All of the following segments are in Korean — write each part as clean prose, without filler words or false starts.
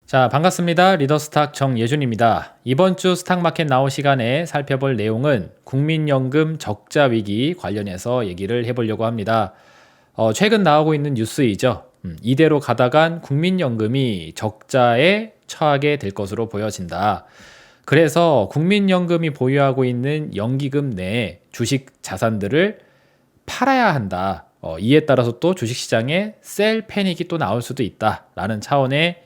자, 반갑습니다. 리더스탁 정예준입니다. 이번 주 스탁마켓 나우 시간에 살펴볼 내용은 국민연금 적자 위기 관련해서 얘기를 해보려고 합니다. 최근 나오고 있는 뉴스이죠. 이대로 가다간 국민연금이 적자에 처하게 될 것으로 보여진다. 그래서 국민연금이 보유하고 있는 연기금 내에 주식 자산들을 팔아야 한다. 이에 따라서 또 주식시장에 셀 패닉이 또 나올 수도 있다라는 차원의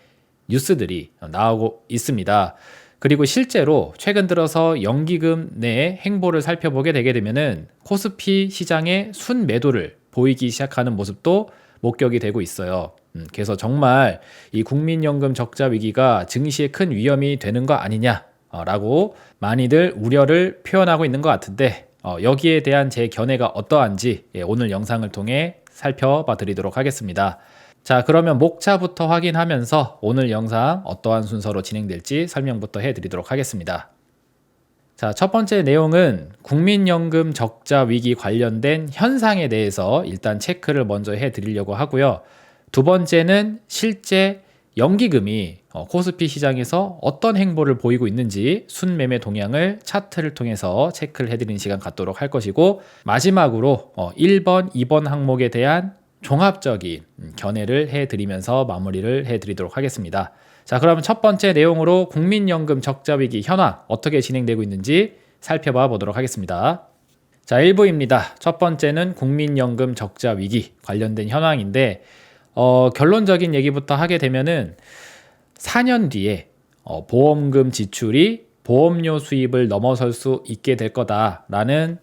뉴스들이 나오고 있습니다. 그리고 실제로 최근 들어서 연기금 내의 행보를 살펴보게 되게 되면은 코스피 시장의 순매도를 보이기 시작하는 모습도 목격이 되고 있어요. 그래서 정말 이 국민연금 적자 위기가 증시에 큰 위험이 되는 거 아니냐라고 많이들 우려를 표현하고 있는 것 같은데 여기에 대한 제 견해가 어떠한지 오늘 영상을 통해 살펴봐 드리도록 하겠습니다. 자, 그러면 목차부터 확인하면서 오늘 영상 어떠한 순서로 진행될지 설명부터 해드리도록 하겠습니다. 자, 첫 번째 내용은 국민연금 적자 위기 관련된 현상에 대해서 일단 체크를 먼저 해드리려고 하고요. 두 번째는 실제 연기금이 코스피 시장에서 어떤 행보를 보이고 있는지 순매매 동향을 차트를 통해서 체크를 해드리는 시간 갖도록 할 것이고, 마지막으로 1번, 2번 항목에 대한 종합적인 견해를 해드리면서 마무리를 해드리도록 하겠습니다. 자, 그러면 첫 번째 내용으로 국민연금 적자 위기 현황 어떻게 진행되고 있는지 살펴봐 보도록 하겠습니다. 자, 1부입니다. 첫 번째는 국민연금 적자 위기 관련된 현황인데 결론적인 얘기부터 하게 되면은 4년 뒤에 보험금 지출이 보험료 수입을 넘어설 수 있게 될 거다라는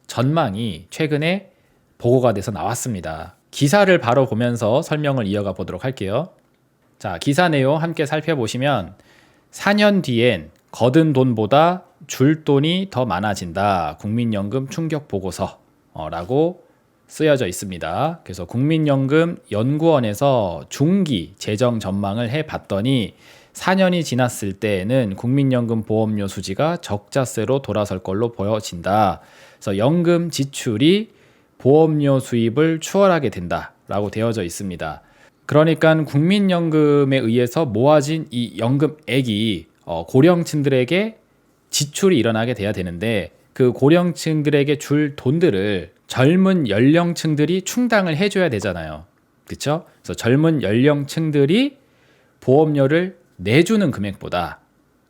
전망이 최근에 보고가 돼서 나왔습니다. 기사를 바로 보면서 설명을 이어가 보도록 할게요. 자, 기사 내용 함께 살펴보시면 4년 뒤엔 거둔 돈보다 줄 돈이 더 많아진다. 국민연금 충격 보고서라고 쓰여져 있습니다. 그래서 국민연금 연구원에서 중기 재정 전망을 해봤더니 4년이 지났을 때에는 국민연금 보험료 수지가 적자세로 돌아설 걸로 보여진다. 그래서 연금 지출이 보험료 수입을 추월하게 된다라고 되어져 있습니다. 그러니까 국민연금에 의해서 모아진 이 연금액이 고령층들에게 지출이 일어나게 돼야 되는데 그 고령층들에게 줄 돈들을 젊은 연령층들이 충당을 해줘야 되잖아요. 그렇죠? 그래서 젊은 연령층들이 보험료를 내주는 금액보다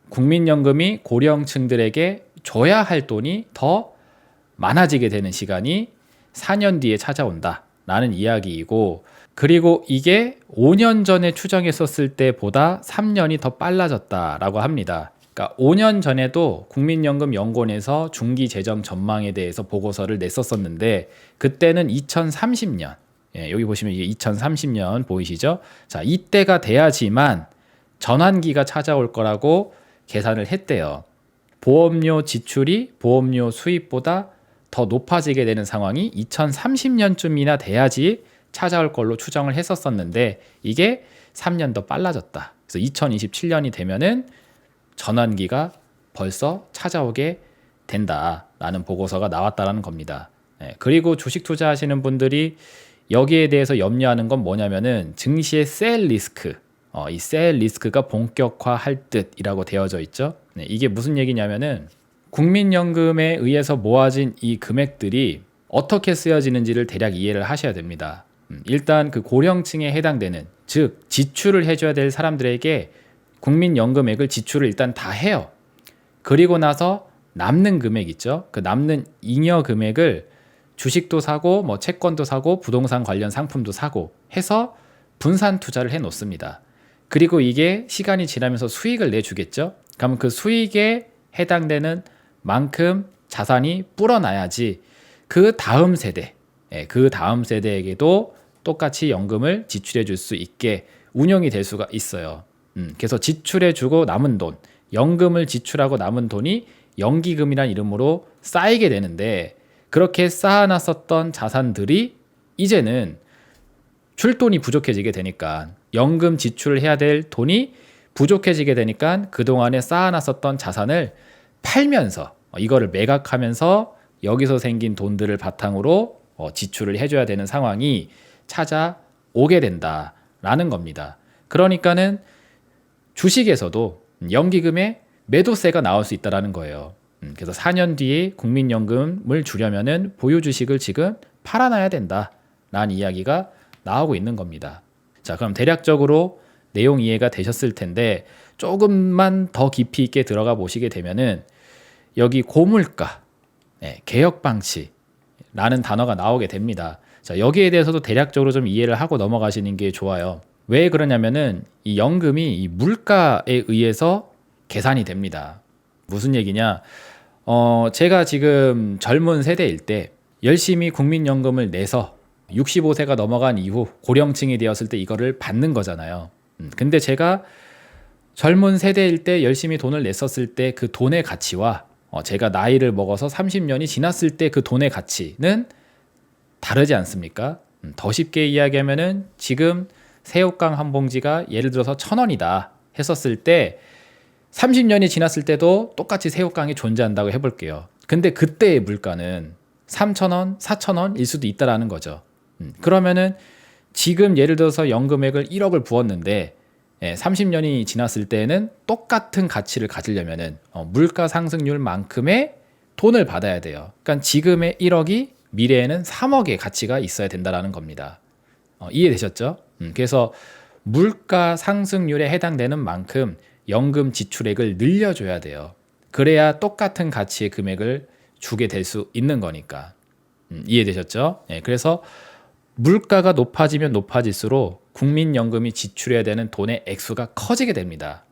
국민연금이 고령층들에게 줘야 할 돈이 더 많아지게 되는 시간이 4년 뒤에 찾아온다 라는 이야기이고, 그리고 이게 5년 전에 추정했었을 때보다 3년이 더 빨라졌다라고 합니다. 그러니까 5년 전에도 국민연금 연구원에서 중기 재정 전망에 대해서 보고서를 냈었었는데 그때는 2030년, 여기 보시면 이게 2030년 보이시죠? 자, 이때가 돼야지만 전환기가 찾아올 거라고 계산을 했대요. 보험료 지출이 보험료 수입보다 더 높아지게 되는 상황이 2030년쯤이나 돼야지 찾아올 걸로 추정을 했었었는데 이게 3년 더 빨라졌다. 그래서 2027년이 되면은 전환기가 벌써 찾아오게 된다라는 보고서가 나왔다라는 겁니다. 그리고 주식 투자하시는 분들이 여기에 대해서 염려하는 건 뭐냐면은 증시의 셀 리스크, 이 셀 리스크가 본격화할 듯이라고 되어져 있죠. 이게 무슨 얘기냐면은 국민연금에 의해서 모아진 이 금액들이 어떻게 쓰여지는지를 대략 이해를 하셔야 됩니다. 일단 그 고령층에 해당되는, 즉 지출을 해줘야 될 사람들에게 국민연금액을 지출을 일단 다 해요. 그리고 나서 남는 금액 있죠. 그 남는 잉여 금액을 주식도 사고 뭐 채권도 사고 부동산 관련 상품도 사고 해서 분산 투자를 해 놓습니다. 그리고 이게 시간이 지나면서 수익을 내주겠죠. 그럼 그 수익에 해당되는 만큼 자산이 불어나야지 그 다음 세대에게도 똑같이 연금을 지출해 줄 수 있게 운영이 될 수가 있어요. 그래서 지출해 주고 남은 돈, 연금을 지출하고 남은 돈이 연기금이란 이름으로 쌓이게 되는데, 그렇게 쌓아놨었던 자산들이 이제는 줄 돈이 부족해지게 되니까, 연금 지출을 해야 될 돈이 부족해지게 되니까 그동안에 쌓아놨었던 자산을 팔면서 이거를 매각하면서 여기서 생긴 돈들을 바탕으로 지출을 해줘야 되는 상황이 찾아오게 된다라는 겁니다. 그러니까는 주식에서도 연기금에 매도세가 나올 수 있다는 거예요. 그래서 4년 뒤에 국민연금을 주려면은 보유 주식을 지금 팔아놔야 된다라는 이야기가 나오고 있는 겁니다. 자, 그럼 대략적으로 내용 이해가 되셨을 텐데 조금만 더 깊이 있게 들어가 보시게 되면은 여기 고물가, 개혁 방치라는 단어가 나오게 됩니다. 자, 여기에 대해서도 대략적으로 좀 이해를 하고 넘어가시는 게 좋아요. 왜 그러냐면은 이 연금이 이 물가에 의해서 계산이 됩니다. 무슨 얘기냐? 제가 지금 젊은 세대일 때 열심히 국민연금을 내서 65세가 넘어간 이후 고령층이 되었을 때 이거를 받는 거잖아요. 근데 제가 젊은 세대일 때 열심히 돈을 냈었을 때 그 돈의 가치와 제가 나이를 먹어서 30년이 지났을 때 그 돈의 가치는 다르지 않습니까? 더 쉽게 이야기하면은 지금 새우깡 한 봉지가 예를 들어서 1,000원이다 했었을 때 30년이 지났을 때도 똑같이 새우깡이 존재한다고 해볼게요. 근데 그때의 물가는 3,000원, 4,000원일 수도 있다라는 거죠. 그러면은 지금 예를 들어서 연금액을 1억을 부었는데 30년이 지났을 때는 똑같은 가치를 가지려면은 물가 상승률만큼의 돈을 받아야 돼요. 그러니까 지금의 1억이 미래에는 3억의 가치가 있어야 된다라는 겁니다. 이해되셨죠? 그래서 물가 상승률에 해당되는 만큼 연금 지출액을 늘려줘야 돼요. 그래야 똑같은 가치의 금액을 주게 될 수 있는 거니까. 이해되셨죠? 그래서 물가가 높아지면 높아질수록 국민연금이 지출해야 되는 돈의 액수가 커지게 됩니다.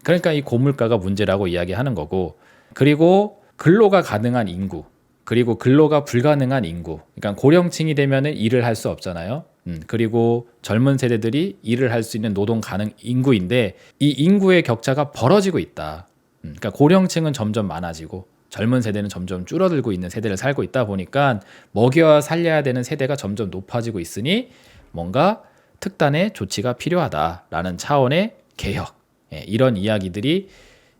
그러니까 이 고물가가 문제라고 이야기하는 거고, 그리고 근로가 가능한 인구, 그리고 근로가 불가능한 인구, 그러니까 고령층이 되면은 일을 할 수 없잖아요. 그리고 젊은 세대들이 일을 할 수 있는 노동 가능 인구인데 이 인구의 격차가 벌어지고 있다. 그러니까 고령층은 점점 많아지고 젊은 세대는 점점 줄어들고 있는 세대를 살고 있다 보니까 먹여 살려야 되는 세대가 점점 높아지고 있으니 뭔가 특단의 조치가 필요하다라는 차원의 개혁, 이런 이야기들이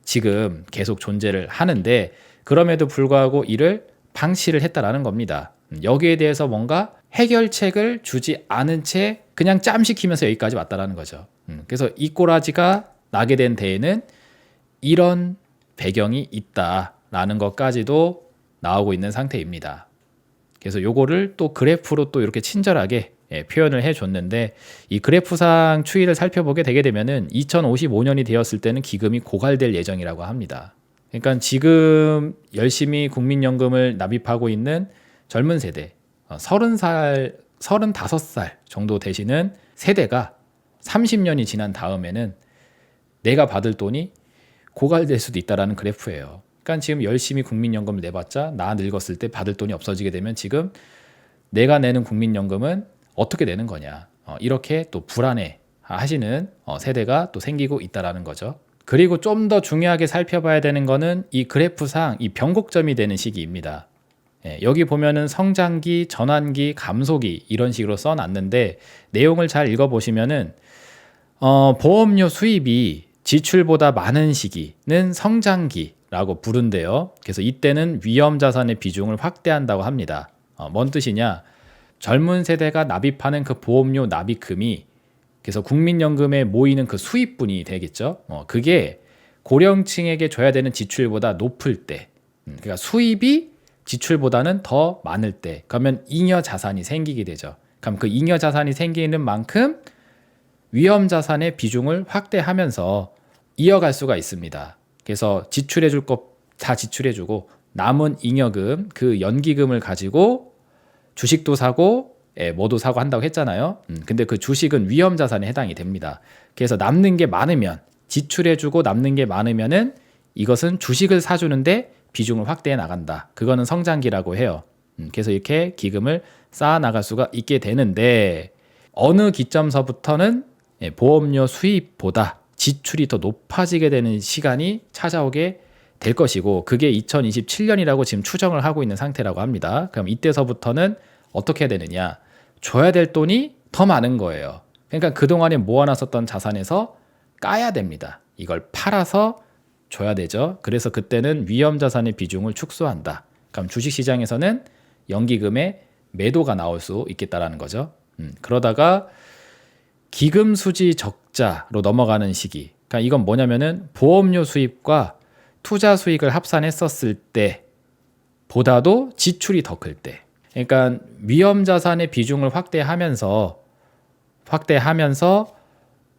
지금 계속 존재를 하는데 그럼에도 불구하고 이를 방치를 했다라는 겁니다. 여기에 대해서 뭔가 해결책을 주지 않은 채 그냥 짬시키면서 여기까지 왔다라는 거죠. 그래서 이 꼬라지가 나게 된 데에는 이런 배경이 있다라는 것까지도 나오고 있는 상태입니다. 그래서 요거를 또 그래프로 또 이렇게 친절하게 표현을 해줬는데 이 그래프상 추이를 살펴보게 되게 되면은 2055년이 되었을 때는 기금이 고갈될 예정이라고 합니다. 그러니까 지금 열심히 국민연금을 납입하고 있는 젊은 세대 30살, 35살 정도 되시는 세대가 30년이 지난 다음에는 내가 받을 돈이 고갈될 수도 있다라는 그래프예요. 그러니까 지금 열심히 국민연금을 내봤자 나 늙었을 때 받을 돈이 없어지게 되면 지금 내가 내는 국민연금은 어떻게 되는 거냐, 이렇게 또 불안해 하시는 세대가 또 생기고 있다라는 거죠. 그리고 좀 더 중요하게 살펴봐야 되는 거는 이 그래프상 이 변곡점이 되는 시기입니다. 여기 보면은 성장기, 전환기, 감소기 이런 식으로 써놨는데 내용을 잘 읽어보시면은 보험료 수입이 지출보다 많은 시기는 성장기라고 부른대요. 그래서 이때는 위험자산의 비중을 확대한다고 합니다. 뭔 뜻이냐? 젊은 세대가 납입하는 그 보험료 납입금이 그래서 국민연금에 모이는 그 수입분이 되겠죠. 그게 고령층에게 줘야 되는 지출보다 높을 때, 그러니까 수입이 지출보다는 더 많을 때, 그러면 잉여 자산이 생기게 되죠. 그럼 그 잉여 자산이 생기는 만큼 위험 자산의 비중을 확대하면서 이어갈 수가 있습니다. 그래서 지출해 줄 것 다 지출해 주고 남은 잉여금, 그 연기금을 가지고 주식도 사고 뭐도 사고 한다고 했잖아요. 근데 그 주식은 위험 자산에 해당이 됩니다. 그래서 남는 게 많으면 지출해 주고 남는 게 많으면은 이것은 주식을 사주는데 비중을 확대해 나간다. 그거는 성장기라고 해요. 그래서 이렇게 기금을 쌓아 나갈 수가 있게 되는데 어느 기점서부터는 보험료 수입보다 지출이 더 높아지게 되는 시간이 찾아오게 될 것이고 그게 2027년이라고 지금 추정을 하고 있는 상태라고 합니다. 그럼 이때서부터는 어떻게 해야 되느냐? 줘야 될 돈이 더 많은 거예요. 그러니까 그동안에 모아놨었던 자산에서 까야 됩니다. 이걸 팔아서 줘야 되죠. 그래서 그때는 위험자산의 비중을 축소한다. 그럼 주식시장에서는 연기금의 매도가 나올 수 있겠다라는 거죠. 그러다가 기금 수지 적자로 넘어가는 시기, 그러니까 이건 뭐냐면은 보험료 수입과 투자 수익을 합산했었을 때 보다도 지출이 더 클 때. 그러니까 위험 자산의 비중을 확대하면서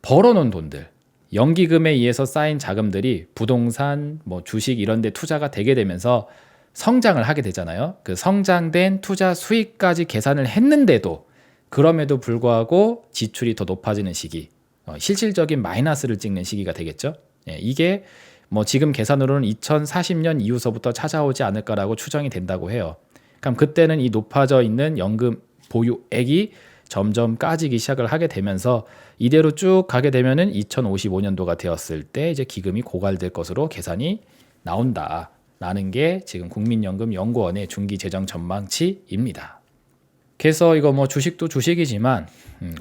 벌어놓은 돈들, 연기금에 의해서 쌓인 자금들이 부동산, 주식 이런 데 투자가 되게 되면서 성장을 하게 되잖아요. 그 성장된 투자 수익까지 계산을 했는데도 그럼에도 불구하고 지출이 더 높아지는 시기, 실질적인 마이너스를 찍는 시기가 되겠죠. 이게 지금 계산으로는 2040년 이후서부터 찾아오지 않을까라고 추정이 된다고 해요. 그럼 그때는 이 높아져 있는 연금 보유액이 점점 까지기 시작을 하게 되면서 이대로 쭉 가게 되면은 2055년도가 되었을 때 이제 기금이 고갈될 것으로 계산이 나온다라는 게 지금 국민연금연구원의 중기 재정 전망치입니다. 그래서 이거 주식도 주식이지만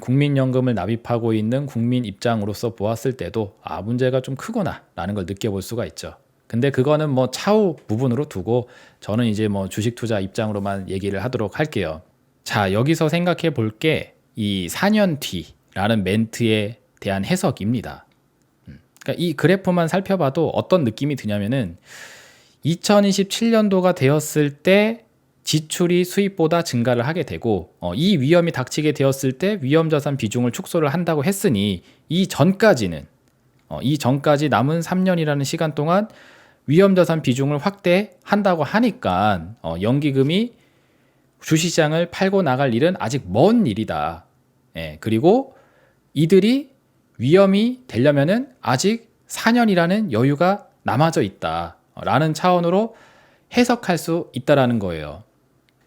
국민연금을 납입하고 있는 국민 입장으로서 보았을 때도 문제가 좀 크구나라는 걸 느껴볼 수가 있죠. 근데 그거는 차후 부분으로 두고 저는 이제 주식 투자 입장으로만 얘기를 하도록 할게요. 자, 여기서 생각해 볼 게 이 4년 뒤라는 멘트에 대한 해석입니다. 그러니까 이 그래프만 살펴봐도 어떤 느낌이 드냐면은 2027년도가 되었을 때 지출이 수입보다 증가를 하게 되고 이 위험이 닥치게 되었을 때 위험자산 비중을 축소를 한다고 했으니 이 전까지 남은 3년이라는 시간 동안 위험자산 비중을 확대한다고 하니까 연기금이 주식시장을 팔고 나갈 일은 아직 먼 일이다. 그리고 이들이 위험이 되려면은 아직 4년이라는 여유가 남아져 있다. 라는 차원으로 해석할 수 있다라는 거예요.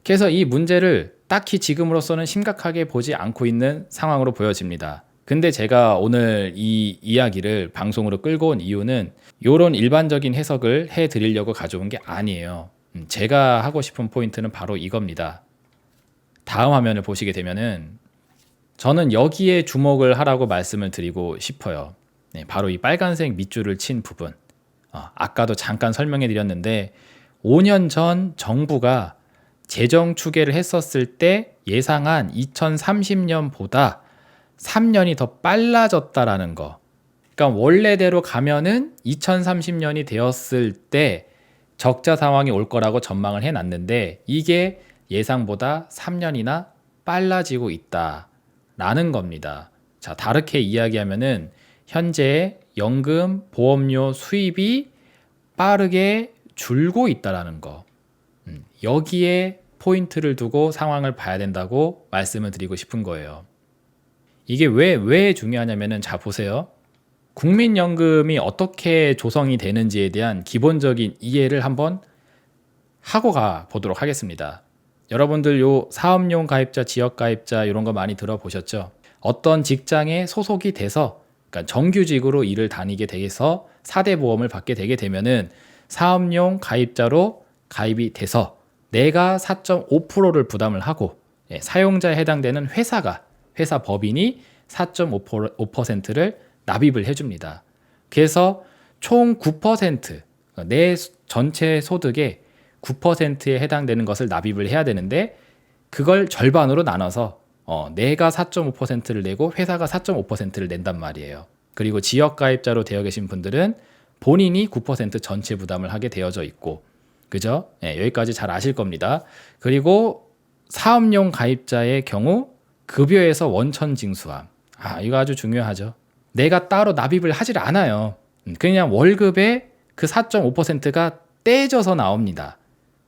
그래서 이 문제를 딱히 지금으로서는 심각하게 보지 않고 있는 상황으로 보여집니다. 근데 제가 오늘 이 이야기를 방송으로 끌고 온 이유는 이런 일반적인 해석을 해드리려고 가져온 게 아니에요. 제가 하고 싶은 포인트는 바로 이겁니다. 다음 화면을 보시게 되면은 저는 여기에 주목을 하라고 말씀을 드리고 싶어요. 바로 이 빨간색 밑줄을 친 부분. 아까도 잠깐 설명해 드렸는데 5년 전 정부가 재정 추계를 했었을 때 예상한 2030년보다 3년이 더 빨라졌다라는 거. 그러니까 원래대로 가면은 2030년이 되었을 때 적자 상황이 올 거라고 전망을 해놨는데 이게 예상보다 3년이나 빨라지고 있다라는 겁니다. 자, 다르게 이야기하면은 현재 연금 보험료 수입이 빠르게 줄고 있다라는 거. 여기에 포인트를 두고 상황을 봐야 된다고 말씀을 드리고 싶은 거예요. 이게 왜 중요하냐면은 자 보세요. 국민연금이 어떻게 조성이 되는지에 대한 기본적인 이해를 한번 하고 가 보도록 하겠습니다. 여러분들 요 사업용 가입자, 지역 가입자 이런 거 많이 들어보셨죠? 어떤 직장에 소속이 돼서 그러니까 정규직으로 일을 다니게 돼서 4대 보험을 받게 되게 되면은 사업용 가입자로 가입이 돼서 내가 4.5%를 부담을 하고 사용자에 해당되는 회사 법인이 4.5%를 납입을 해줍니다. 그래서 총 9%, 내 전체 소득의 9%에 해당되는 것을 납입을 해야 되는데 그걸 절반으로 나눠서 내가 4.5%를 내고 회사가 4.5%를 낸단 말이에요. 그리고 지역가입자로 되어 계신 분들은 본인이 9% 전체 부담을 하게 되어져 있고 그죠? 여기까지 잘 아실 겁니다. 그리고 사업용 가입자의 경우 급여에서 원천 징수함. 이거 아주 중요하죠. 내가 따로 납입을 하질 않아요. 그냥 월급에 그 4.5%가 떼져서 나옵니다.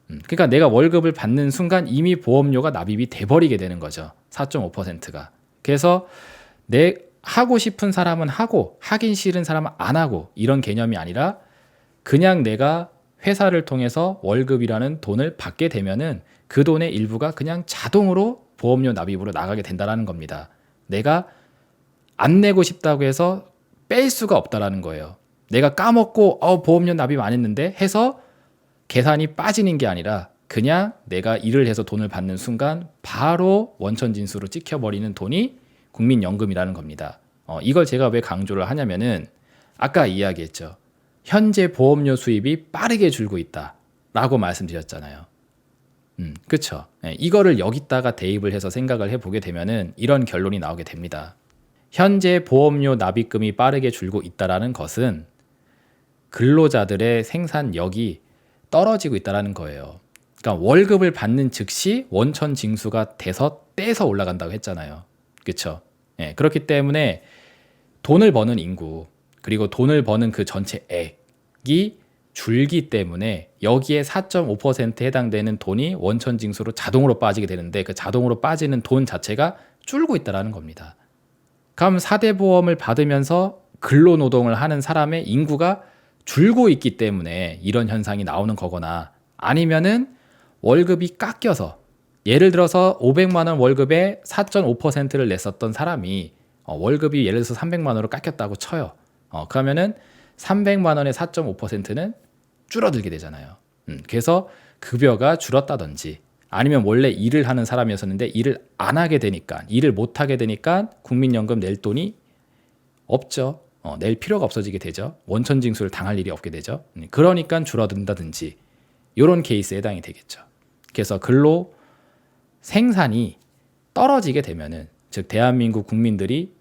그러니까 내가 월급을 받는 순간 이미 보험료가 납입이 돼버리게 되는 거죠. 4.5%가. 그래서 내 하고 싶은 사람은 하고 하긴 싫은 사람은 안 하고 이런 개념이 아니라 그냥 내가 회사를 통해서 월급이라는 돈을 받게 되면은 그 돈의 일부가 그냥 자동으로 보험료 납입으로 나가게 된다는 겁니다. 내가 안 내고 싶다고 해서 뺄 수가 없다라는 거예요. 내가 까먹고 보험료 납입 안 했는데 해서 계산이 빠지는 게 아니라 그냥 내가 일을 해서 돈을 받는 순간 바로 원천 징수로 찍혀버리는 돈이 국민연금이라는 겁니다. 이걸 제가 왜 강조를 하냐면은 아까 이야기했죠. 현재 보험료 수입이 빠르게 줄고 있다라고 말씀드렸잖아요. 그쵸? 이거를 여기다가 대입을 해서 생각을 해보게 되면은 이런 결론이 나오게 됩니다. 현재 보험료 납입금이 빠르게 줄고 있다는 것은 근로자들의 생산력이 떨어지고 있다는 거예요. 그러니까 월급을 받는 즉시 원천 징수가 돼서 떼서 올라간다고 했잖아요. 그렇죠? 예, 그렇기 때문에 돈을 버는 인구 그리고 돈을 버는 그 전체 액이 줄기 때문에 여기에 4.5%에 해당되는 돈이 원천 징수로 자동으로 빠지게 되는데 그 자동으로 빠지는 돈 자체가 줄고 있다는 겁니다. 그럼 4대 보험을 받으면서 근로노동을 하는 사람의 인구가 줄고 있기 때문에 이런 현상이 나오는 거거나 아니면은 월급이 깎여서 예를 들어서 500만 원 월급에 4.5%를 냈었던 사람이 월급이 예를 들어서 300만 원으로 깎였다고 쳐요. 그러면은 300만 원의 4.5%는 줄어들게 되잖아요. 그래서 급여가 줄었다든지 아니면 원래 일을 하는 사람이었었는데 일을 안 하게 되니까 일을 못 하게 되니까 국민연금 낼 돈이 없죠. 낼 필요가 없어지게 되죠. 원천 징수를 당할 일이 없게 되죠. 그러니까 줄어든다든지 이런 케이스에 해당이 되겠죠. 그래서 근로 생산이 떨어지게 되면은 즉 대한민국 국민들이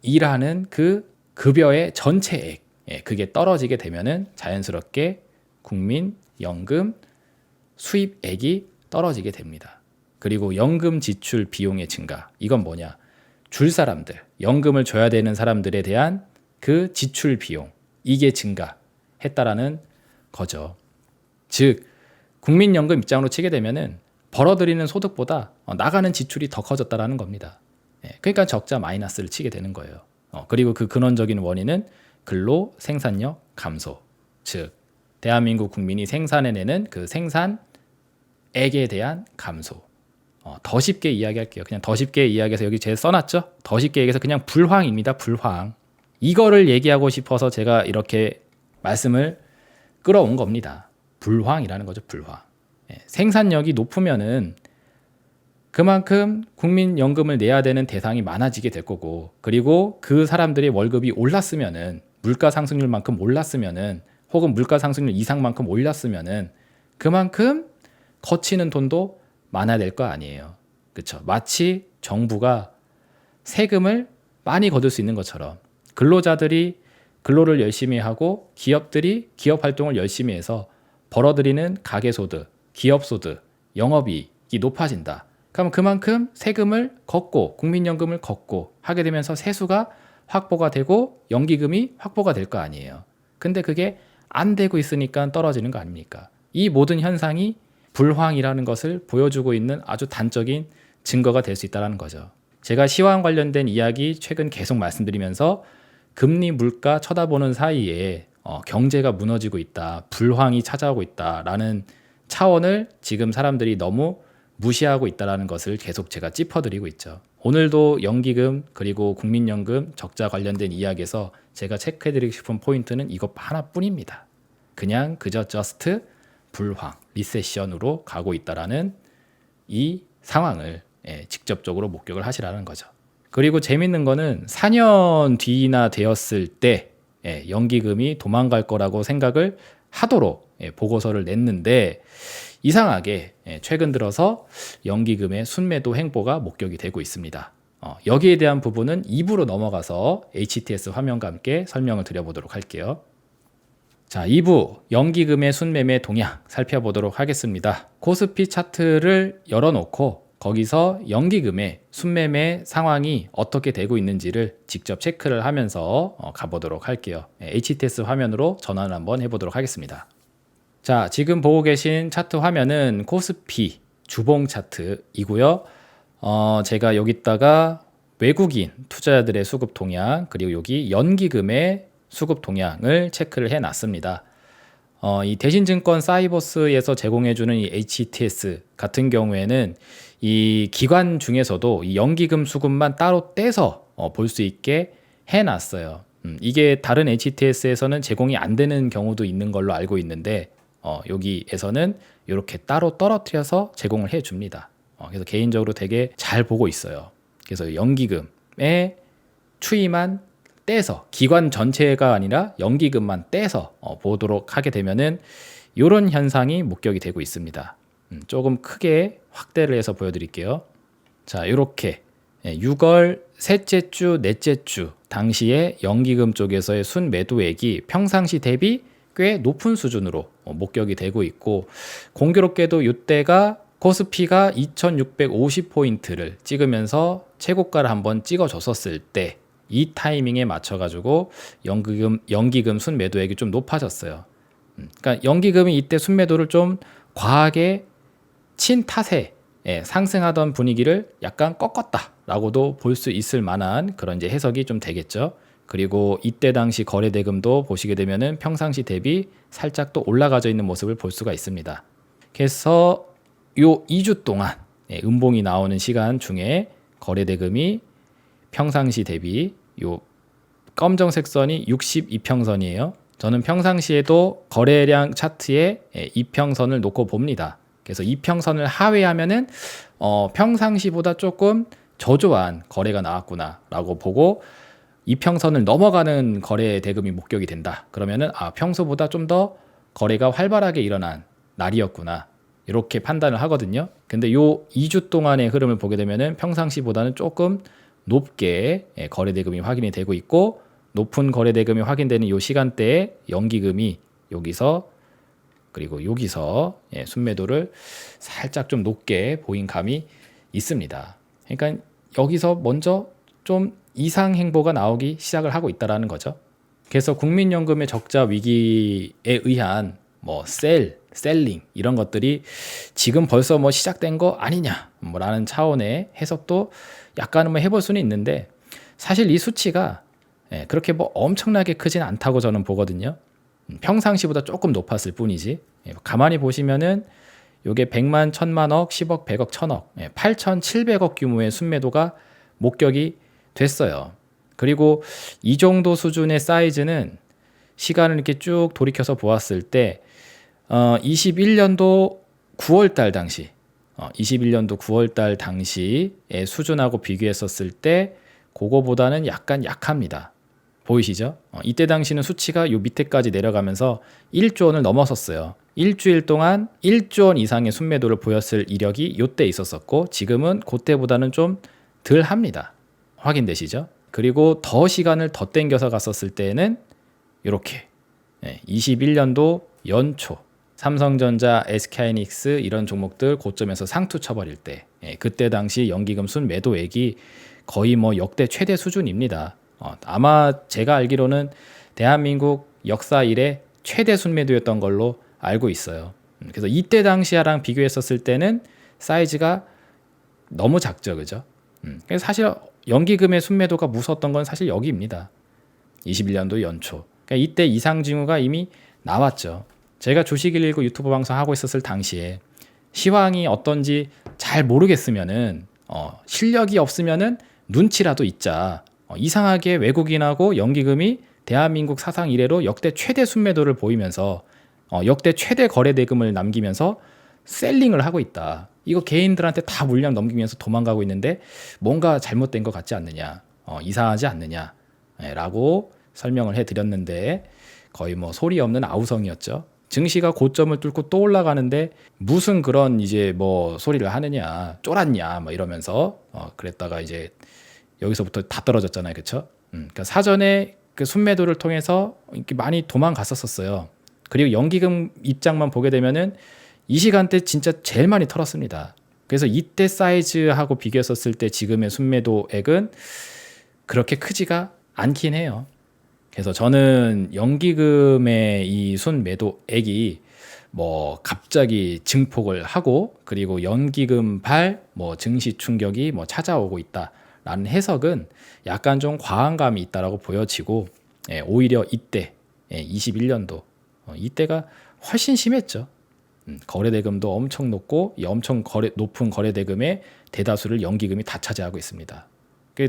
일하는 그 급여의 전체액 그게 떨어지게 되면은 자연스럽게 국민연금 수입액이 떨어지게 됩니다. 그리고 연금 지출 비용의 증가 이건 뭐냐? 줄 사람들 연금을 줘야 되는 사람들에 대한 그 지출 비용 이게 증가했다라는 거죠. 즉 국민연금 입장으로 치게 되면은 벌어들이는 소득보다 나가는 지출이 더 커졌다라는 겁니다. 그러니까 적자 마이너스를 치게 되는 거예요. 그리고 그 근원적인 원인은 근로 생산력 감소. 즉 대한민국 국민이 생산해내는 그 생산액에 대한 감소. 더 쉽게 이야기할게요. 그냥 더 쉽게 이야기해서 여기 제가 써놨죠? 더 쉽게 얘기해서 그냥 불황입니다. 불황. 이거를 얘기하고 싶어서 제가 이렇게 말씀을 끌어온 겁니다. 불황이라는 거죠. 불황. 생산력이 높으면은 그만큼 국민연금을 내야 되는 대상이 많아지게 될 거고 그리고 그 사람들의 월급이 올랐으면은 물가 상승률만큼 올랐으면은 혹은 물가 상승률 이상만큼 올랐으면은 그만큼 거치는 돈도 많아야 될 거 아니에요. 그렇죠? 마치 정부가 세금을 많이 거둘 수 있는 것처럼 근로자들이 근로를 열심히 하고 기업들이 기업 활동을 열심히 해서 벌어들이는 가계소득, 기업소득, 영업이익이 높아진다. 그럼 그만큼 세금을 걷고 국민연금을 걷고 하게 되면서 세수가 확보가 되고 연기금이 확보가 될 거 아니에요. 근데 그게 안 되고 있으니까 떨어지는 거 아닙니까? 이 모든 현상이 불황이라는 것을 보여주고 있는 아주 단적인 증거가 될 수 있다는 거죠. 제가 시황 관련된 이야기 최근 계속 말씀드리면서 금리 물가 쳐다보는 사이에 경제가 무너지고 있다, 불황이 찾아오고 있다라는 차원을 지금 사람들이 너무 무시하고 있다는 것을 계속 제가 짚어드리고 있죠. 오늘도 연기금 그리고 국민연금 적자 관련된 이야기에서 제가 체크해드리고 싶은 포인트는 이것 하나뿐입니다. 그냥 그저 저스트 불황, 리세션으로 가고 있다라는 이 상황을 직접적으로 목격을 하시라는 거죠. 그리고 재밌는 거는 4년 뒤나 되었을 때 연기금이 도망갈 거라고 생각을 하도록 보고서를 냈는데 이상하게 최근 들어서 연기금의 순매도 행보가 목격이 되고 있습니다. 여기에 대한 부분은 2부로 넘어가서 HTS 화면과 함께 설명을 드려보도록 할게요. 자, 2부 연기금의 순매매 동향 살펴보도록 하겠습니다. 코스피 차트를 열어놓고 거기서 연기금의 순매매 상황이 어떻게 되고 있는지를 직접 체크를 하면서 가보도록 할게요. HTS 화면으로 전환을 한번 해보도록 하겠습니다. 자, 지금 보고 계신 차트 화면은 코스피 주봉 차트이고요. 제가 여기다가 외국인 투자자들의 수급 동향 그리고 여기 연기금의 수급 동향을 체크를 해놨습니다. 이 대신증권 사이버스에서 제공해주는 이 HTS 같은 경우에는 이 기관 중에서도 이 연기금 수급만 따로 떼서 볼 수 있게 해놨어요. 이게 다른 HTS에서는 제공이 안 되는 경우도 있는 걸로 알고 있는데 여기에서는 이렇게 따로 떨어뜨려서 제공을 해줍니다. 그래서 개인적으로 되게 잘 보고 있어요. 그래서 연기금의 추이만 떼서 기관 전체가 아니라 연기금만 떼서 보도록 하게 되면은 이런 현상이 목격이 되고 있습니다. 조금 크게 확대를 해서 보여드릴게요. 자, 이렇게 6월 셋째 주, 넷째 주 당시에 연기금 쪽에서의 순매도액이 평상시 대비 꽤 높은 수준으로 목격이 되고 있고, 공교롭게도 이때가 코스피가 2650포인트를 찍으면서 최고가를 한번 찍어줬었을 때 이 타이밍에 맞춰가지고 연기금 순매도액이 좀 높아졌어요. 그러니까 연기금이 이때 순매도를 좀 과하게 친 탓에 상승하던 분위기를 약간 꺾었다라고도 볼 수 있을 만한 그런 이제 해석이 좀 되겠죠. 그리고 이때 당시 거래 대금도 보시게 되면은 평상시 대비 살짝 또 올라가져 있는 모습을 볼 수가 있습니다. 그래서 요 2주 동안 음봉이 나오는 시간 중에 거래 대금이 평상시 대비 요 검정색 선이 62평선이에요. 저는 평상시에도 거래량 차트에 이평선을 놓고 봅니다. 그래서 이평선을 하회하면은 평상시보다 조금 저조한 거래가 나왔구나 라고 보고, 이평선을 넘어가는 거래 대금이 목격이 된다 그러면은 평소보다 좀 더 거래가 활발하게 일어난 날이었구나, 이렇게 판단을 하거든요. 근데 요 2주 동안의 흐름을 보게 되면은 평상시보다는 조금 높게 거래 대금이 확인이 되고 있고, 높은 거래 대금이 확인되는 요 시간대에 연기금이 여기서 그리고 여기서 순매도를 살짝 좀 높게 보인 감이 있습니다. 그러니까 여기서 먼저 좀 이상 행보가 나오기 시작을 하고 있다라는 거죠. 그래서 국민연금의 적자 위기에 의한 셀링 이런 것들이 지금 벌써 시작된 거 아니냐 라는 차원의 해석도 약간은 해볼 수는 있는데, 사실 이 수치가 그렇게 엄청나게 크진 않다고 저는 보거든요. 평상시보다 조금 높았을 뿐이지. 가만히 보시면은 요게 100만, 1000만억, 10억, 100억, 1000억, 8700억 규모의 순매도가 목격이 됐어요. 그리고 이 정도 수준의 사이즈는 시간을 이렇게 쭉 돌이켜서 보았을 때 21년도 9월달 당시 21년도 9월달 당시의 수준하고 비교했었을 때 그거보다는 약간 약합니다. 보이시죠? 이때 당시는 수치가 요 밑에까지 내려가면서 1조 원을 넘어섰어요. 일주일 동안 1조 원 이상의 순매도를 보였을 이력이 요때 있었었고, 지금은 그때보다는 좀 덜 합니다. 확인되시죠? 그리고 더 시간을 더 땡겨서 갔었을 때는 이렇게 21년도 연초 삼성전자, SK하이닉스 이런 종목들 고점에서 상투 쳐버릴 때 그때 당시 연기금 순매도액이 거의 역대 최대 수준입니다. 아마 제가 알기로는 대한민국 역사 이래 최대 순매도였던 걸로 알고 있어요. 그래서 이때 당시랑 비교했었을 때는 사이즈가 너무 작죠, 그죠? 그래서 사실 연기금의 순매도가 무서웠던 건 사실 여기입니다. 21년도 연초. 그러니까 이때 이상징후가 이미 나왔죠. 제가 주식119 유튜브 방송하고 있었을 당시에 시황이 어떤지 잘 모르겠으면은 실력이 없으면은 눈치라도 있자. 이상하게 외국인하고 연기금이 대한민국 사상 이래로 역대 최대 순매도를 보이면서 역대 최대 거래 대금을 남기면서 셀링을 하고 있다. 이거 개인들한테 다 물량 넘기면서 도망가고 있는데 뭔가 잘못된 것 같지 않느냐, 이상하지 않느냐 라고 설명을 해드렸는데 거의 소리 없는 아우성이었죠. 증시가 고점을 뚫고 또 올라가는데 무슨 그런 이제 소리를 하느냐, 쫄았냐 이러면서 그랬다가 이제 여기서부터 다 떨어졌잖아요, 그렇죠? 그러니까 사전에 그 순매도를 통해서 이렇게 많이 도망갔었어요. 그리고 연기금 입장만 보게 되면은 이 시간대 진짜 제일 많이 털었습니다. 그래서 이때 사이즈하고 비교했었을 때 지금의 순매도액은 그렇게 크지가 않긴 해요. 그래서 저는 연기금의 이 순매도액이 갑자기 증폭을 하고 그리고 연기금발 증시 충격이 찾아오고 있다라는 해석은 약간 좀 과한 감이 있다라고 보여지고, 오히려 이때 21년도 이때가 훨씬 심했죠. 거래 대금도 엄청 높고 이 엄청 높은 거래 대금의 대다수를 연기금이 다 차지하고 있습니다.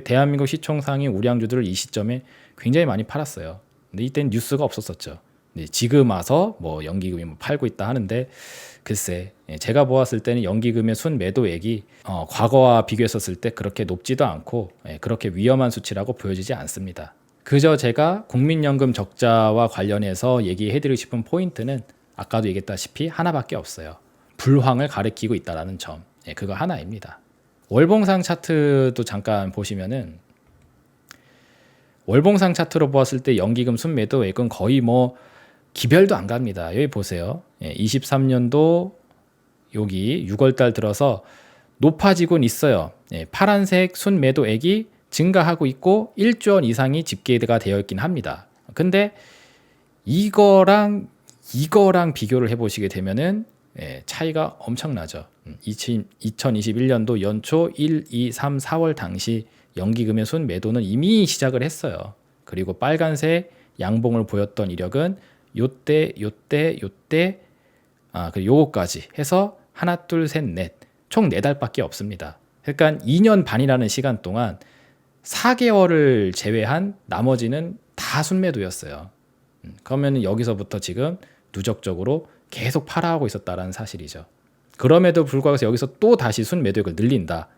대한민국 시총상위 우량주들을 이 시점에 굉장히 많이 팔았어요. 근데 이때는 뉴스가 없었었죠. 근데 지금 와서 연기금이 팔고 있다 하는데, 글쎄 제가 보았을 때는 연기금의 순매도액이 과거와 비교했었을 때 그렇게 높지도 않고 그렇게 위험한 수치라고 보여지지 않습니다. 그저 제가 국민연금 적자와 관련해서 얘기해드리고 싶은 포인트는 아까도 얘기했다시피 하나밖에 없어요. 불황을 가리키고 있다는 점, 그거 하나입니다. 월봉상 차트도 잠깐 보시면은 월봉상 차트로 보았을 때 연기금 순매도액은 거의 뭐 기별도 안 갑니다. 여기 보세요. 23년도 여기 6월달 들어서 높아지곤 있어요. 파란색 순매도액이 증가하고 있고 1조 원 이상이 집계가 되어 있긴 합니다. 근데 이거랑 비교를 해보시게 되면은 차이가 엄청나죠. 2021년도 연초 1, 2, 3, 4월 당시 연기금의 순매도는 이미 시작을 했어요. 그리고 빨간색 양봉을 보였던 이력은 요때 그리고 요거까지 해서 하나 둘 셋 넷 총 4달밖에 없습니다. 그러니까 2년 반이라는 시간 동안 4개월을 제외한 나머지는 다 순매도였어요. 그러면 여기서부터 지금 누적적으로 계속 팔아하고 있었다라는 사실이죠. 그럼에도 불구하고 여기서 또 다시 순매도액을 늘린다.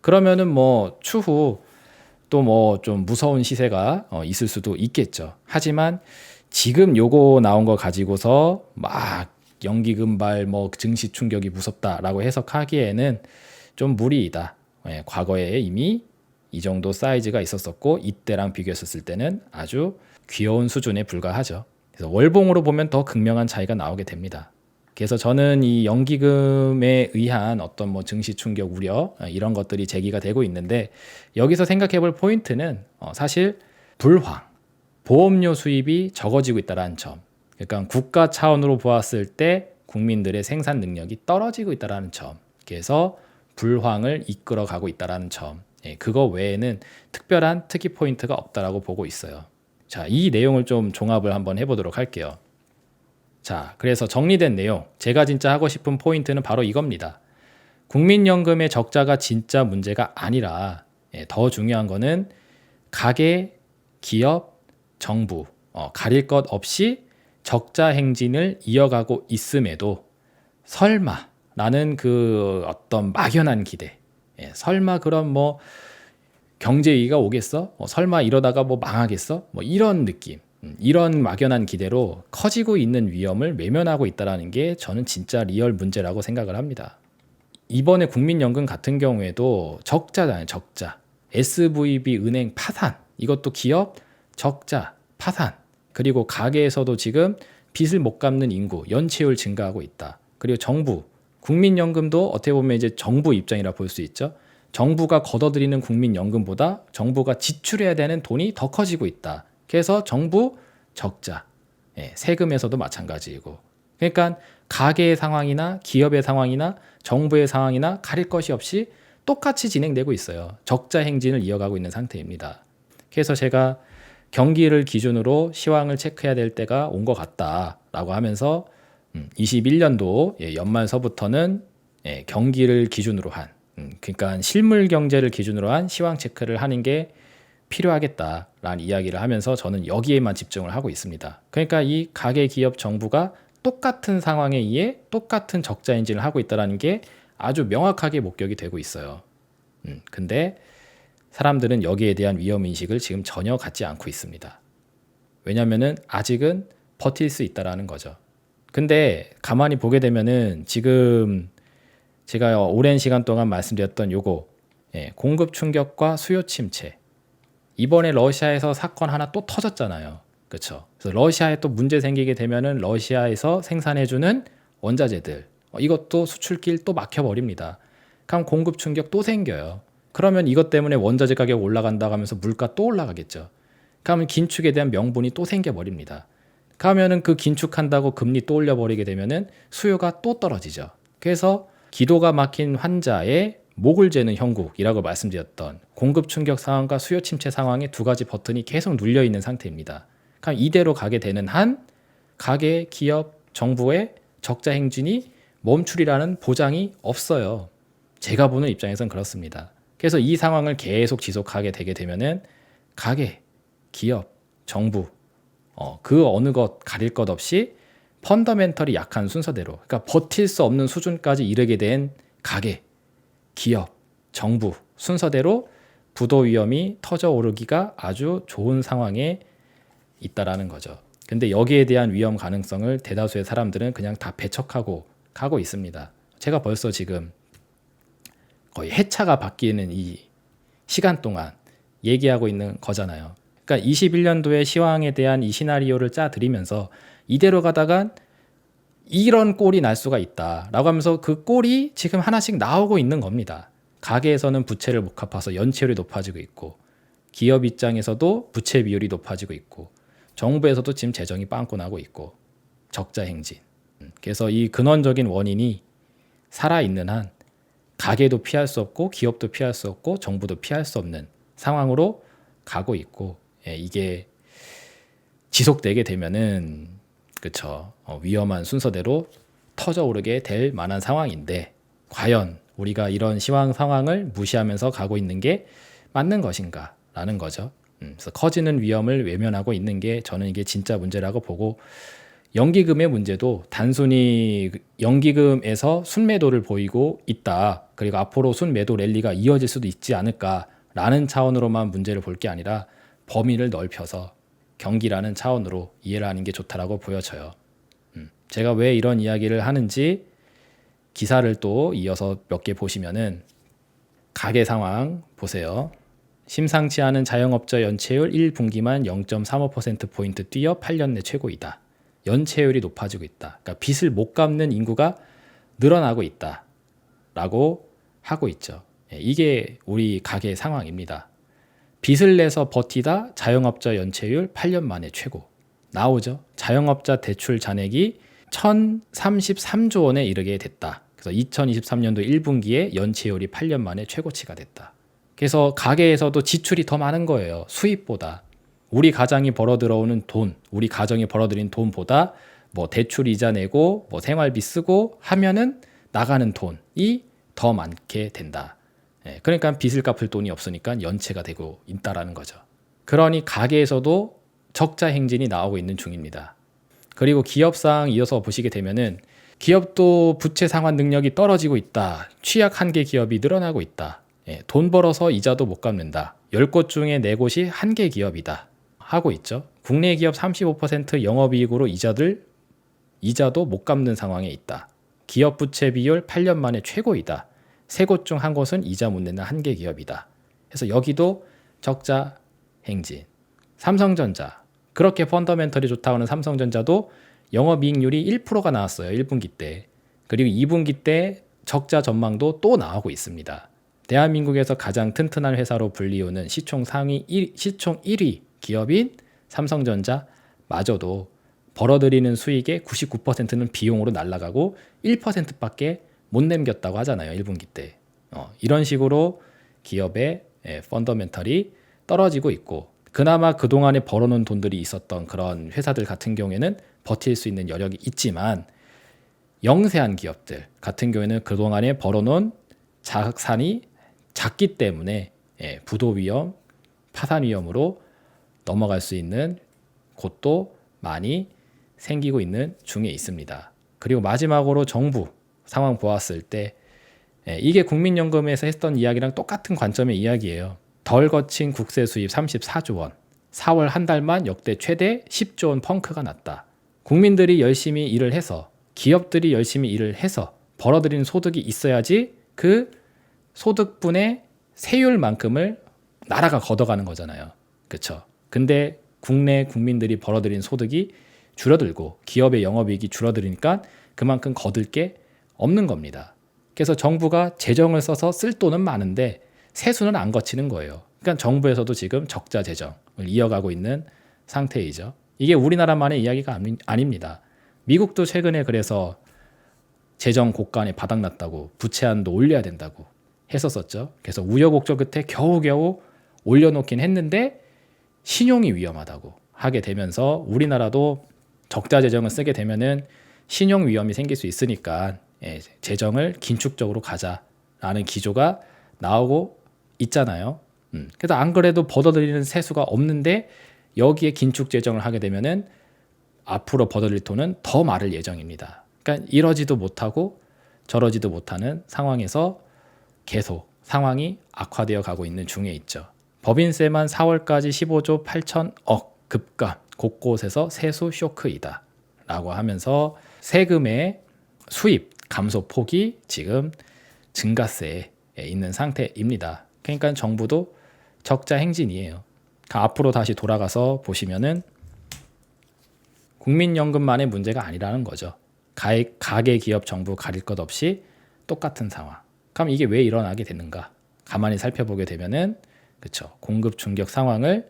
그러면은 뭐 추후 또 뭐 좀 무서운 시세가 있을 수도 있겠죠. 하지만 지금 요거 나온 거 가지고서 막 연기금발 뭐 증시 충격이 무섭다라고 해석하기에는 좀 무리이다. 과거에 이미 이 정도 사이즈가 있었었고 이때랑 비교했었을 때는 아주 귀여운 수준에 불과하죠. 그래서 월봉으로 보면 더 극명한 차이가 나오게 됩니다. 그래서 저는 이 연기금에 의한 어떤 뭐 증시 충격 우려 이런 것들이 제기가 되고 있는데 여기서 생각해 볼 포인트는 사실 불황, 보험료 수입이 적어지고 있다는 점. 그러니까 국가 차원으로 보았을 때 국민들의 생산 능력이 떨어지고 있다는 점. 그래서 불황을 이끌어 가고 있다는 점. 그거 외에는 특별한 특이 포인트가 없다라고 보고 있어요. 자, 이 내용을 좀 종합을 한번 해보도록 할게요. 자, 그래서 정리된 내용, 제가 진짜 하고 싶은 포인트는 바로 이겁니다. 국민연금의 적자가 진짜 문제가 아니라 더 중요한 거는 가계, 기업, 정부 가릴 것 없이 적자 행진을 이어가고 있음에도 설마라는 그 어떤 막연한 기대, 설마 그럼 뭐 경제 위기가 오겠어? 설마 이러다가 뭐 망하겠어? 뭐 이런 느낌, 이런 막연한 기대로 커지고 있는 위험을 외면하고 있다는 게 저는 진짜 리얼 문제라고 생각을 합니다. 이번에 국민연금 같은 경우에도 적자잖아요. 적자. SVB 은행 파산. 이것도 기업 적자 파산. 그리고 가계에서도 지금 빚을 못 갚는 인구, 연체율 증가하고 있다. 그리고 정부, 국민연금도 어떻게 보면 이제 정부 입장이라 볼 수 있죠. 정부가 걷어들이는 국민연금보다 정부가 지출해야 되는 돈이 더 커지고 있다. 그래서 정부 적자, 세금에서도 마찬가지이고. 그러니까 가계의 상황이나 기업의 상황이나 정부의 상황이나 가릴 것이 없이 똑같이 진행되고 있어요. 적자 행진을 이어가고 있는 상태입니다. 그래서 제가 경기를 기준으로 시황을 체크해야 될 때가 온 것 같다라고 하면서 21년도 연말서부터는 경기를 기준으로 한, 그러니까 실물 경제를 기준으로 한 시황 체크를 하는 게 필요하겠다라는 이야기를 하면서 저는 여기에만 집중을 하고 있습니다. 그러니까 이 가계, 기업, 정부가 똑같은 상황에 의해 똑같은 적자 행진을 하고 있다는 게 아주 명확하게 목격이 되고 있어요. 근데 사람들은 여기에 대한 위험인식을 지금 전혀 갖지 않고 있습니다. 왜냐면은 아직은 버틸 수 있다라는 거죠. 근데 가만히 보게 되면은 지금 제가 오랜 시간 동안 말씀드렸던 요거, 공급 충격과 수요 침체. 이번에 러시아에서 사건 하나 또 터졌잖아요. 그렇죠? 그래서 러시아에 또 문제 생기게 되면은 러시아에서 생산해주는 원자재들, 이것도 수출길 또 막혀버립니다. 그럼 공급 충격 또 생겨요. 그러면 이것 때문에 원자재 가격 올라간다고 하면서 물가 또 올라가겠죠. 그러면 긴축에 대한 명분이 또 생겨버립니다. 그러면은 그 긴축한다고 금리 또 올려버리게 되면은 수요가 또 떨어지죠. 그래서 기도가 막힌 환자의 목을 재는 형국이라고 말씀드렸던 공급 충격 상황과 수요 침체 상황의 두 가지 버튼이 계속 눌려 있는 상태입니다. 그럼 이대로 가게 되는 한 가계, 기업, 정부의 적자 행진이 멈추리라는 보장이 없어요. 제가 보는 입장에선 그렇습니다. 그래서 이 상황을 계속 지속하게 되게 되면은 가계, 기업, 정부 그 어느 것 가릴 것 없이 펀더멘털이 약한 순서대로, 그러니까 버틸 수 없는 수준까지 이르게 된 가계, 기업, 정부 순서대로 부도 위험이 터져 오르기가 아주 좋은 상황에 있다라는 거죠. 근데 여기에 대한 위험 가능성을 대다수의 사람들은 그냥 다 배척하고 가고 있습니다. 제가 벌써 지금 거의 해차가 바뀌는 이 시간 동안 얘기하고 있는 거잖아요. 그러니까 21년도에 시황에 대한 이 시나리오를 짜드리면서 이대로 가다간 이런 꼴이 날 수가 있다라고 하면서 그 꼴이 지금 하나씩 나오고 있는 겁니다. 가계에서는 부채를 못 갚아서 연체율이 높아지고 있고, 기업 입장에서도 부채 비율이 높아지고 있고, 정부에서도 지금 재정이 빵꾸 나고 있고, 적자 행진. 그래서 이 근원적인 원인이 살아있는 한 가계도 피할 수 없고 기업도 피할 수 없고 정부도 피할 수 없는 상황으로 가고 있고, 이게 지속되게 되면은 그쵸, 위험한 순서대로 터져오르게 될 만한 상황인데, 과연 우리가 이런 시황 상황을 무시하면서 가고 있는 게 맞는 것인가 라는 거죠. 그래서 커지는 위험을 외면하고 있는 게 저는 이게 진짜 문제라고 보고, 연기금의 문제도 단순히 연기금에서 순매도를 보이고 있다, 그리고 앞으로 순매도 랠리가 이어질 수도 있지 않을까라는 차원으로만 문제를 볼 게 아니라 범위를 넓혀서 경기라는 차원으로 이해를 하는 게 좋다라고 보여져요. 제가 왜 이런 이야기를 하는지 기사를 또 이어서 몇 개 보시면은, 가계 상황 보세요. 심상치 않은 자영업자 연체율 1분기만 0.35%포인트 뛰어 8년 내 최고이다. 연체율이 높아지고 있다. 그러니까 빚을 못 갚는 인구가 늘어나고 있다 라고 하고 있죠. 이게 우리 가계 상황입니다. 빚을 내서 버티다 자영업자 연체율 8년 만에 최고 나오죠. 자영업자 대출 잔액이 1,033조 원에 이르게 됐다. 그래서 2023년도 1분기에 연체율이 8년 만에 최고치가 됐다. 그래서 가계에서도 지출이 더 많은 거예요. 수입보다. 우리 가장이 벌어 들어오는 돈, 우리 가정이 벌어들인 돈보다 뭐 대출 이자 내고 뭐 생활비 쓰고 하면은 나가는 돈이 더 많게 된다. 그러니까 빚을 갚을 돈이 없으니까 연체가 되고 있다라는 거죠. 그러니 가계에서도 적자 행진이 나오고 있는 중입니다. 그리고 기업상 이어서 보시게 되면은, 기업도 부채 상환 능력이 떨어지고 있다. 취약 한계 기업이 늘어나고 있다. 돈 벌어서 이자도 못 갚는다. 10곳 중에 4곳이 한계 기업이다 하고 있죠. 국내 기업 35% 영업이익으로 이자도 못 갚는 상황에 있다. 기업 부채 비율 8년 만에 최고이다. 3곳 중 1곳은 이자 못 내는 한계 기업이다. 그래서 여기도 적자 행진. 삼성전자, 그렇게 펀더멘털이 좋다고 하는 삼성전자도 영업이익률이 1%가 나왔어요. 1분기 때. 그리고 2분기 때 적자 전망도 또 나오고 있습니다. 대한민국에서 가장 튼튼한 회사로 불리우는 시총 1위 기업인 삼성전자마저도 벌어들이는 수익의 99%는 비용으로 날아가고 1%밖에 못 남겼다고 하잖아요. 1분기 때. 이런 식으로 기업의 펀더멘털이 떨어지고 있고, 그나마 그동안에 벌어놓은 돈들이 있었던 그런 회사들 같은 경우에는 버틸 수 있는 여력이 있지만, 영세한 기업들 같은 경우에는 그동안에 벌어놓은 자산이 작기 때문에 부도 위험, 파산 위험으로 넘어갈 수 있는 곳도 많이 생기고 있는 중에 있습니다. 그리고 마지막으로 정부 상황 보았을 때, 이게 국민연금에서 했던 이야기랑 똑같은 관점의 이야기예요. 덜 거친 국세 수입 34조 원, 4월 한 달만 역대 최대 10조 원 펑크가 났다. 국민들이 열심히 일을 해서, 기업들이 열심히 일을 해서 벌어들이는 소득이 있어야지 그 소득분의 세율만큼을 나라가 걷어가는 거잖아요. 그렇죠? 근데 국내 국민들이 벌어들인 소득이 줄어들고 기업의 영업이익이 줄어들으니까 그만큼 거둘 게 없는 겁니다. 그래서 정부가 재정을 써서 쓸 돈은 많은데 세수는 안 거치는 거예요. 그러니까 정부에서도 지금 적자 재정을 이어가고 있는 상태이죠. 이게 우리나라만의 이야기가 아닙니다. 미국도 최근에 그래서 재정 고간에 바닥났다고, 부채한도 올려야 된다고 했었었죠. 그래서 우여곡절 끝에 겨우겨우 올려놓긴 했는데 신용이 위험하다고 하게 되면서, 우리나라도 적자 재정을 쓰게 되면은 신용 위험이 생길 수 있으니까 재정을 긴축적으로 가자라는 기조가 나오고 있잖아요. 그래서 안 그래도 벌어들이는 세수가 없는데 여기에 긴축 재정을 하게 되면은 앞으로 벌어들일 돈은 더 많을 예정입니다. 그러니까 이러지도 못하고 저러지도 못하는 상황에서 계속 상황이 악화되어 가고 있는 중에 있죠. 법인세만 4월까지 15조 8천억 급감, 곳곳에서 세수 쇼크이다 라고 하면서 세금의 수입 감소 폭이 지금 증가세에 있는 상태입니다. 그러니까 정부도 적자 행진이에요. 앞으로 다시 돌아가서 보시면은 국민연금만의 문제가 아니라는 거죠. 가계 기업 정부 가릴 것 없이 똑같은 상황. 그럼 이게 왜 일어나게 됐는가? 가만히 살펴보게 되면은 그렇죠. 공급 충격 상황을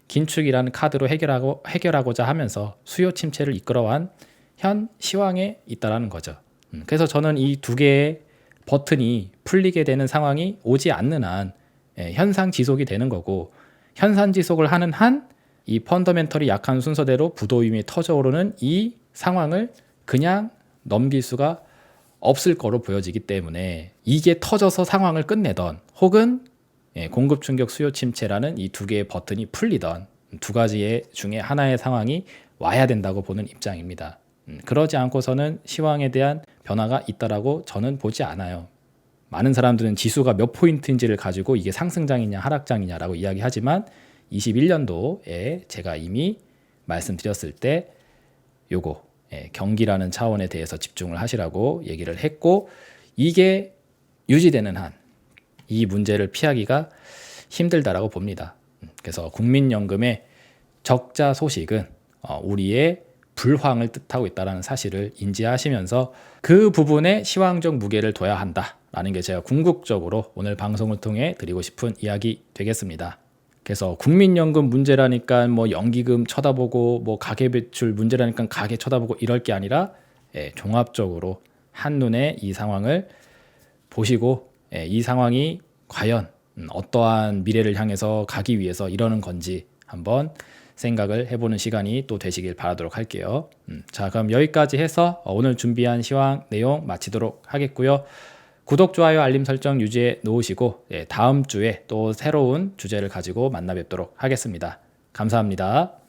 긴축이라는 카드로 해결하고자 하면서 수요 침체를 이끌어간 현 시황에 있다라는 거죠. 그래서 저는 이 두 개의 버튼이 풀리게 되는 상황이 오지 않는 한 현상 지속이 되는 거고, 현상 지속을 하는 한 이 펀더멘털이 약한 순서대로 부도임이 터져오르는 이 상황을 그냥 넘길 수가 없을 거로 보여지기 때문에 이게 터져서 상황을 끝내던 혹은 공급 충격 수요 침체라는 이 두 개의 버튼이 풀리던 두 가지의 중에 하나의 상황이 와야 된다고 보는 입장입니다. 그러지 않고서는 시황에 대한 변화가 있다라고 저는 보지 않아요. 많은 사람들은 지수가 몇 포인트인지를 가지고 이게 상승장이냐 하락장이냐라고 이야기하지만 21년도에 제가 이미 말씀드렸을 때 요거 경기라는 차원에 대해서 집중을 하시라고 얘기를 했고, 이게 유지되는 한 이 문제를 피하기가 힘들다라고 봅니다. 그래서 국민연금의 적자 소식은 우리의 불황을 뜻하고 있다는 사실을 인지하시면서 그 부분에 시황적 무게를 둬야 한다라는 게 제가 궁극적으로 오늘 방송을 통해 드리고 싶은 이야기 되겠습니다. 그래서 국민연금 문제라니까 뭐 연기금 쳐다보고 뭐 가계배출 문제라니까 가계 쳐다보고 이럴 게 아니라 종합적으로 한눈에 이 상황을 보시고 이 상황이 과연 어떠한 미래를 향해서 가기 위해서 이러는 건지 한번 생각을 해보는 시간이 또 되시길 바라도록 할게요. 자, 그럼 여기까지 해서 오늘 준비한 시황 내용 마치도록 하겠고요. 구독, 좋아요, 알림 설정 유지해 놓으시고 다음 주에 또 새로운 주제를 가지고 만나 뵙도록 하겠습니다. 감사합니다.